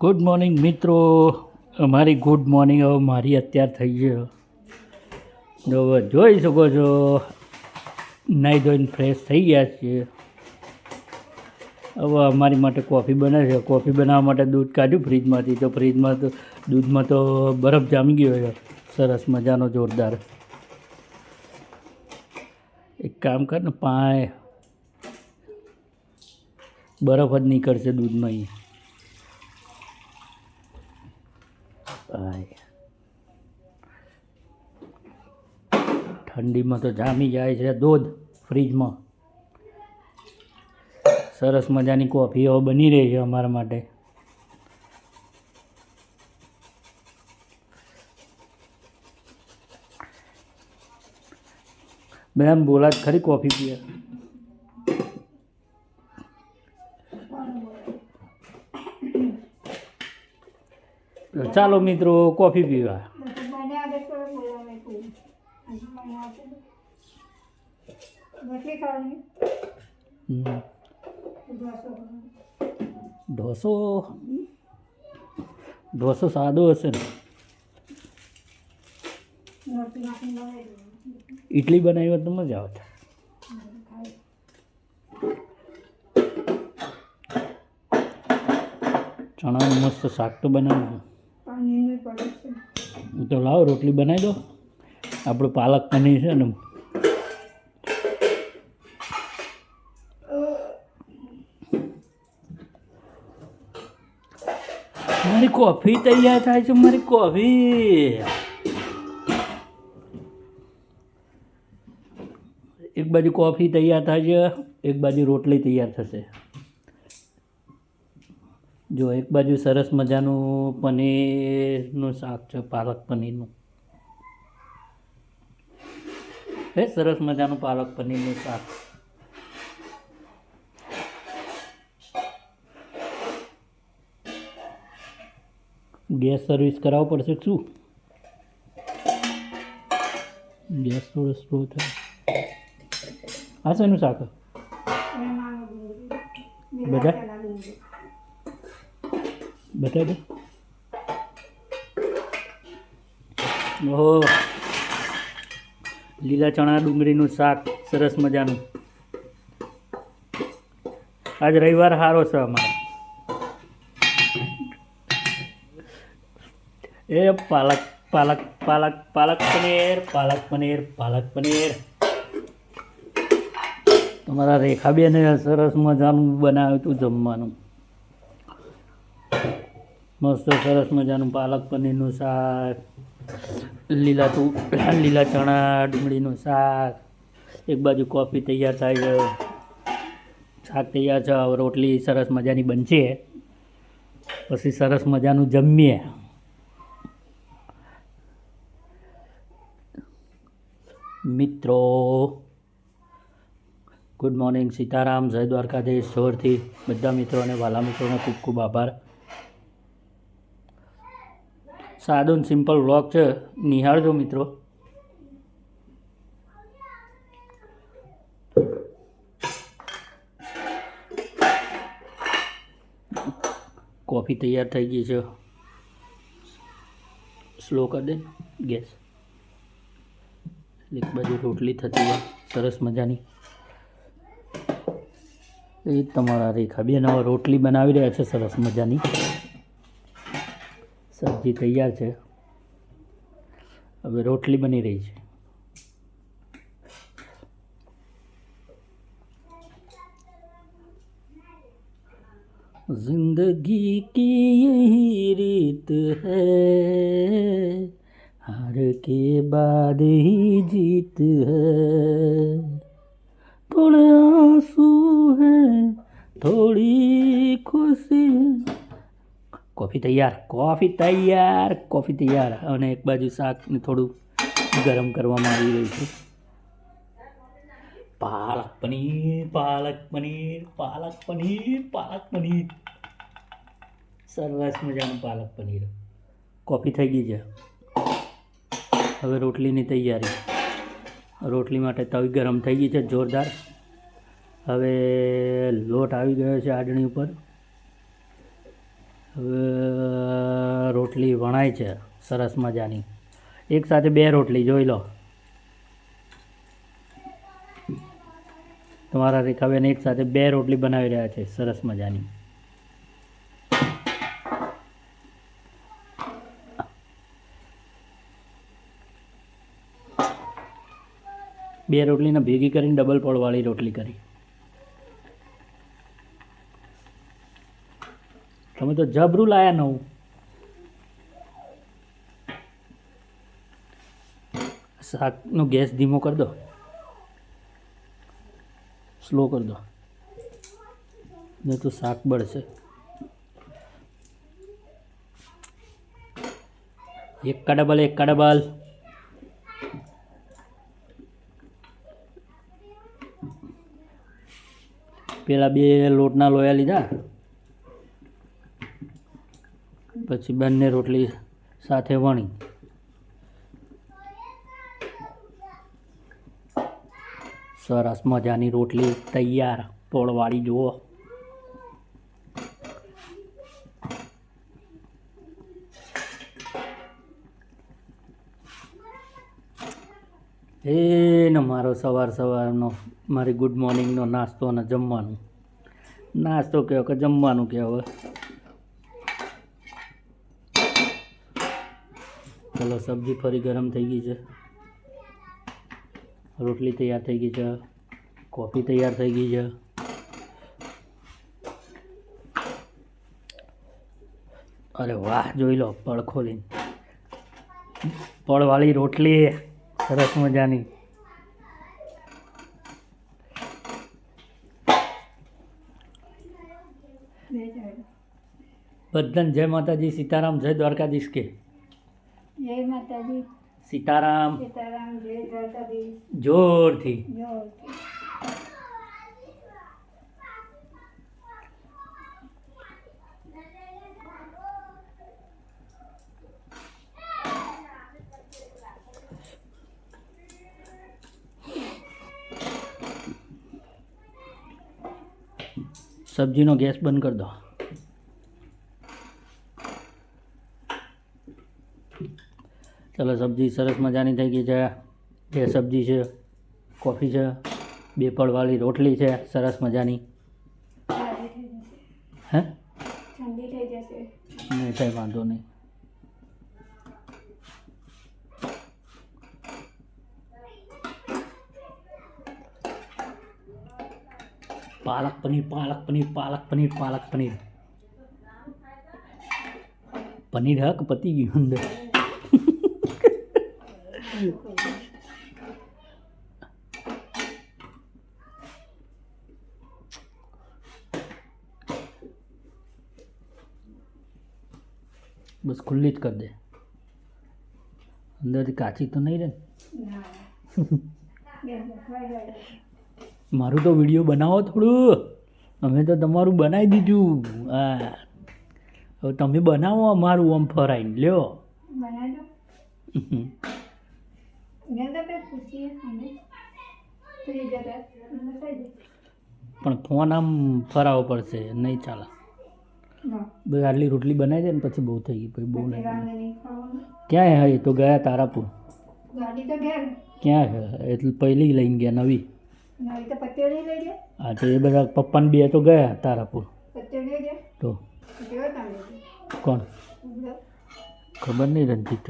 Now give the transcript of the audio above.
Good morning મિત્રો. અમારી good morning હવે મારી અત્યારે થઈ છે. હવે જોઈ શકો છો નાહી ધોઈને ફ્રેશ થઈ ગયા છીએ. હવે અમારી માટે કોફી બને છે. કોફી બનાવવા માટે દૂધ કાઢ્યું ફ્રીજમાંથી, તો ફ્રીજમાં તો દૂધમાં તો બરફ જામી ગયો છે સરસ મજાનો જોરદાર. એક કામ કર ને, બરફ જ નીકળશે દૂધમાં અહીં. ઠંડીમાં તો જામી જાય છે દૂધ ફ્રીજમાં. સરસ મજાની કોફી હવે બની રહી છે અમારા માટે. બેન બોલા ખરી કોફી પીએ. ચાલો મિત્રો કોફી પીવા. ઢોસો સાદો હશે ને? ઇડલી બનાવી હોત તો મજા આવત. ચણાનું મસ્ત શાક તો બનાવ્યું. તો લાવો રોટલી બનાવી દો. આપણું પાલક પનીર છે ને, મારી કોફી તૈયાર થાય છે. મારી કોફી એક બાજુ કોફી તૈયાર થાય છે, એક બાજુ રોટલી તૈયાર થશે. જો એક બાજુ સરસ મજાનું પનીરનું શાક છે, પાલક પનીરનું. સરસ મજાનું પાલક પનીરનું શાક. ગેસ સર્વિસ કરાવવો પડશે શું? ગેસ થોડો સ્લો થાય. આ શેનું શાક? બટાટા. ઓહો, લીલા ચણા ડુંગળીનું શાક સરસ મજાનું. આજ રવિવાર સારો છે અમારે. એ પાલક પાલક પાલક પાલક પનીર, પાલક પનીર, પાલક પનીર. તમારા રેખાબેને સરસ મજાનું બનાવ્યું હતું જમવાનું. મસ્ત સરસ મજાનું પાલક પનીરનું શાક, લીલા ચણા ડુંગળીનું શાક. એક બાજુ કોફી તૈયાર થાય છે, શાક તૈયાર છે. હવે રોટલી સરસ મજાની બનશે, પછી સરસ મજાનું જમીએ. મિત્રો ગુડ મોર્નિંગ, સીતારામ, જય દ્વારકાધીશ. જોરથી બધા મિત્રોને, વાલા મિત્રોને ખૂબ ખૂબ આભાર. સાદો ને સિમ્પલ વ્લોગ છે, નિહાળજો મિત્રો. કોફી તૈયાર થઈ ગઈ છે. સ્લો કરી દે ગેસ. એક બાજુ રોટલી થતી હોય સરસ મજાની. એ તમારા રેખાબેન હવે રોટલી બનાવી રહ્યા છે સરસ મજાની. સબ્જી તૈયાર છે, હવે રોટલી બની રહી છે. जिंदगी की यही रीत है, हार के बाद ही जीत है. थोड़े आंसू है, थोड़ी खुशी. કોફી તૈયાર, કોફી તૈયાર, કોફી તૈયાર. અને એક બાજુ શાકને થોડું ગરમ કરવામાં આવી રહ્યું છે. પાલક પનીર, પાલક પનીર, પાલક પનીર, પાલક પનીર. સરસ મજાનું પાલક પનીર. કોફી થઈ ગઈ છે, હવે રોટલીની તૈયારી. રોટલી માટે તવી ગરમ થઈ ગઈ છે જોરદાર. હવે લોટ આવી ગયો છે આડણી ઉપર. હવે રોટલી વણાય છે સરસ મજાની. એક સાથે 2 રોટલી જોઈ લો. તમારા રેખાબેન એક સાથે 2 રોટલી બનાવી રહ્યા છે સરસ મજાની. બે રોટલીને ભેગી કરીને ડબલ પડવાળી રોટલી કરી. તમે તો જબરું લાયા નવું. શાકનો ગેસ ધીમો કરી દો, સ્લો કરી દો, નહીં તો શાક બળશે. એક કા ડબલ. પેલા 2 લોટના લોયા લીધા, પછી બંને રોટલી સાથે વણી. સરસ મજાની રોટલી તૈયાર પોળવાળી જુઓ. ને મારો સવારનો મારી ગુડ મોર્નિંગનો નાસ્તો અને જમવાનું. નાસ્તો કહો કે જમવાનું કહો. ચલો સબ્જી ફરી ગરમ થઈ ગઈ છે, રોટલી તૈયાર થઈ ગઈ છે, કોફી તૈયાર થઈ ગઈ છે. અરે વાહ, જોઈ લો પળ ખોલીને પળવાળી રોટલી સરસ મજાની. બધાને જય માતાજી, સીતારામ, જય દ્વારકાધીશ કે. જય માતાજી, સીતારામ. સીતારામ, જય દ્વારકાધીશ. જોરથી. સબ્જીનો ગેસ બંધ કરી દો. ચલો સબ્જી સરસ મજાની થઈ ગઈ છે. 2 સબ્જી છે, કોફી છે, 2 પડવાળી રોટલી છે સરસ મજાની. હે ઠંડી થઈ જશે. નહીં થાય, વાંધો નહીં. પાલક પનીર. પનીર હક પતી ગયું અંદર. બસ ખુલ્લી જ કરી દે, અંદરથી કાચી તો નહીં રહે. મારું તો વિડીયો બનાવો થોડું, અમે તો તમારું બનાવી દીધું. હા, હવે તમે બનાવો અમારું આમ ફરાઈને લ્યો. પણ ફોન આમ ફરાવો પડશે, નહીં ચાલે. બસ આટલી રોટલી બનાવી દે ને પછી બહુ થઈ ગઈ, પછી બહુ નહીં. ક્યાં હે? એ તો ગયા તારાપુર. ક્યાં છે? એટલે પહેલી લઈને ગયા નવી. હા તો એ બધા પપ્પાને 2 તો ગયા તારાપુર. તો કોણ? ખબર નહીં, રણજીત.